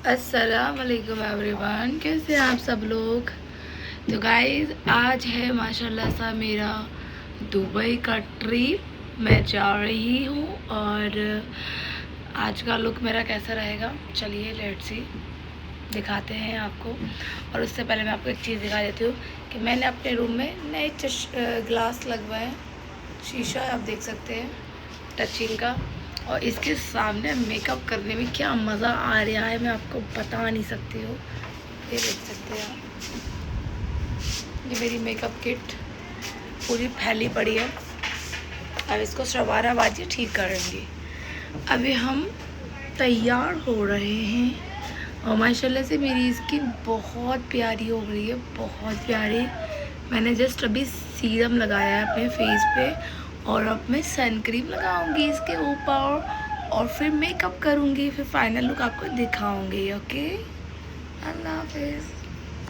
अस्सलाम वालेकुम एवरीवन, कैसे हैं आप सब लोग। तो गाइज़ आज है माशाल्लाह सा मेरा दुबई का ट्रिप। मैं जा रही हूँ और आज का लुक मेरा कैसा रहेगा चलिए लेट्स सी दिखाते हैं आपको। और उससे पहले मैं आपको एक चीज़ दिखा देती हूँ कि मैंने अपने रूम में नए ग्लास लगवाए, शीशा आप देख सकते हैं टचिंग का। और इसके सामने मेकअप करने में क्या मज़ा आ रहा है मैं आपको बता नहीं सकती हूँ। ये देख सकते हैं आप, ये मेरी मेकअप किट पूरी फैली पड़ी है। अब इसको शवारा बाजी ठीक करेंगे। अभी हम तैयार हो रहे हैं और माशाल्लाह से मेरी स्किन बहुत प्यारी हो गई है, बहुत प्यारी। मैंने जस्ट अभी सीरम लगाया है अपने फेस पे और अब मैं सन क्रीम लगाऊंगी इसके ऊपर और फिर मेकअप करूंगी, फिर फाइनल लुक आपको दिखाऊंगी। ओके, अल्लाह हाफिज़।